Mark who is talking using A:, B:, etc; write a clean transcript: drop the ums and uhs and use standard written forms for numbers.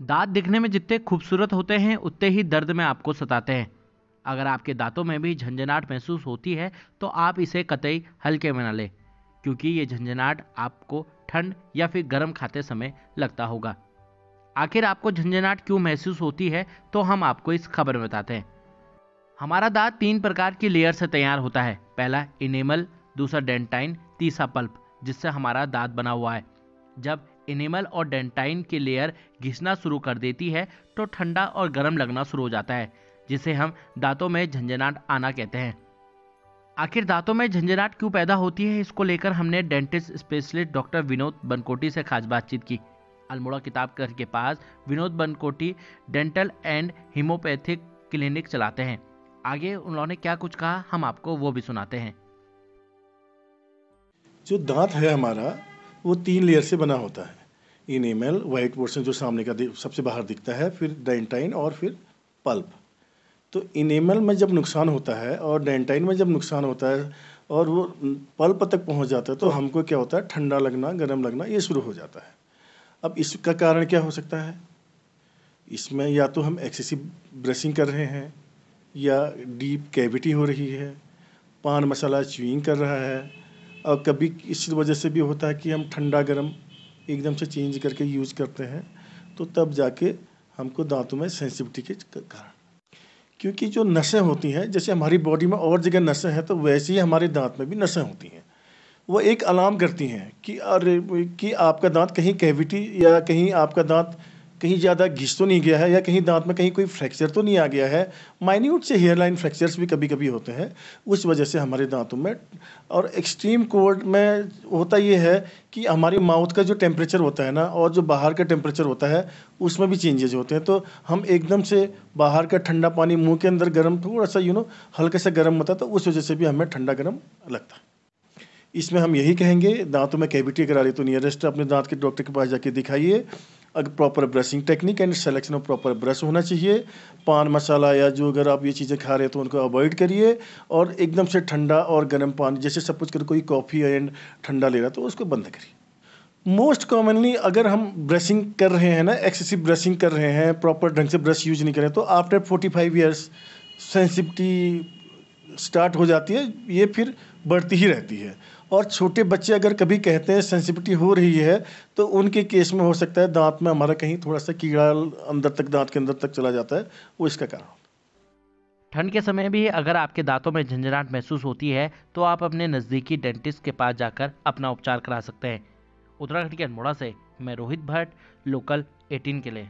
A: दांत दिखने में जितने खूबसूरत होते हैं उतने ही दर्द में आपको सताते हैं। अगर आपके दांतों में भी झंझनाहट महसूस होती है तो आप इसे कतई हल्के में न लें, क्योंकि ये झंझनाहट आपको ठंड या फिर गर्म खाते समय लगता होगा। आखिर आपको झंझनाहट क्यों महसूस होती है, तो हम आपको इस खबर में बताते हैं। हमारा दांत 3 प्रकार की लेयर से तैयार होता है। पहला इनेमल, दूसरा डेंटाइन, तीसरा पल्प, जिससे हमारा दांत बना हुआ है। जब इनेमल और डेंटाइन की लेयर घिसना शुरू कर देती है तो ठंडा और गर्म लगना शुरू हो जाता है, जिसे हम दांतों में झंझनाहट आना कहते हैं। आखिर दांतों में झंझनाहट क्यों पैदा होती है, इसको लेकर हमने डेंटिस्ट स्पेशलिस्ट डॉक्टर विनोद बनकोटी से खास बातचीत की। अल्मोड़ा किताब घर के पास विनोद बनकोटी डेंटल एंड हिमोपैथिक क्लिनिक चलाते हैं। आगे उन्होंने क्या कुछ कहा, हम आपको वो भी सुनाते हैं।
B: जो दांत है हमारा वो 3 लेयर से बना होता है। इनेमल, वाइट पोर्शन जो सामने का सबसे बाहर दिखता है, फिर डेंटाइन और फिर पल्प। तो इनेमल में जब नुकसान होता है और डेंटाइन में जब नुकसान होता है और वो पल्प तक पहुंच जाता है तो हमको क्या होता है, ठंडा लगना, गर्म लगना, ये शुरू हो जाता है। अब इसका कारण क्या हो सकता है? इसमें या तो हम एक्सेसिव ब्रशिंग कर रहे हैं, या डीप कैविटी हो रही है, पान मसाला च्युइंग कर रहा है, और कभी इस वजह से भी होता है कि हम ठंडा गर्म एकदम से चेंज करके यूज़ करते हैं, तो तब जाके हमको दांतों में सेंसिटिविटी के कारण, क्योंकि जो नसें होती हैं, जैसे हमारी बॉडी में और जगह नसें हैं तो वैसे ही हमारे दांत में भी नसें होती हैं। वो एक अलार्म करती हैं कि अरे कि आपका दांत कहीं कैविटी या कहीं आपका दांत कहीं ज़्यादा घिस तो नहीं गया है, या कहीं दांत में कहीं कोई फ्रैक्चर तो नहीं आ गया है। माइन्यूट से हेयर लाइन फ्रैक्चर्स भी कभी कभी होते हैं, उस वजह से हमारे दांतों में। और एक्सट्रीम कोल्ड में होता ये है कि हमारी माउथ का जो टेम्परेचर होता है ना, और जो बाहर का टेम्परेचर होता है उसमें भी चेंजेज होते हैं। तो हम एकदम से बाहर का ठंडा पानी मुँह के अंदर गर्म, थोड़ा सा हल्का सा गर्म होता है, तो उस वजह से भी हमें ठंडा गर्म लगता है। इसमें हम यही कहेंगे, दांतों में कैविटी अगर आ रही तो नियरेस्ट अपने दांत के डॉक्टर के पास जाके दिखाइए। अगर proper brushing technique and selection of proper brush होना चाहिए। पान मसाला या जो अगर आप ये चीज़ें खा रहे हैं तो उनको अवॉइड करिए, और एकदम से ठंडा और गर्म पानी, जैसे सपोज कर कोई कॉफ़ी एंड ठंडा ले रहा है तो उसको बंद करिए। मोस्ट कॉमनली अगर हम ब्रशिंग कर रहे हैं ना, एक्सेसिव ब्रशिंग कर रहे हैं, प्रॉपर ढंग से ब्रश यूज नहीं करें, तो आफ्टर 45 ईयर्स सेंसिटिविटी स्टार्ट हो जाती है, ये फिर बढ़ती ही रहती है। और छोटे बच्चे अगर कभी कहते हैं सेंसिटिविटी हो रही है, तो उनके केस में हो सकता है दांत में हमारा कहीं थोड़ा सा कीड़ा अंदर तक, दांत के अंदर तक चला जाता है, वो इसका कारण।
A: ठंड के समय भी अगर आपके दांतों में झंझनाहट महसूस होती है तो आप अपने नज़दीकी डेंटिस्ट के पास जाकर अपना उपचार करा सकते हैं। उत्तराखंड के अल्मोड़ा से मैं रोहित भट्ट, लोकल 18 के लिए।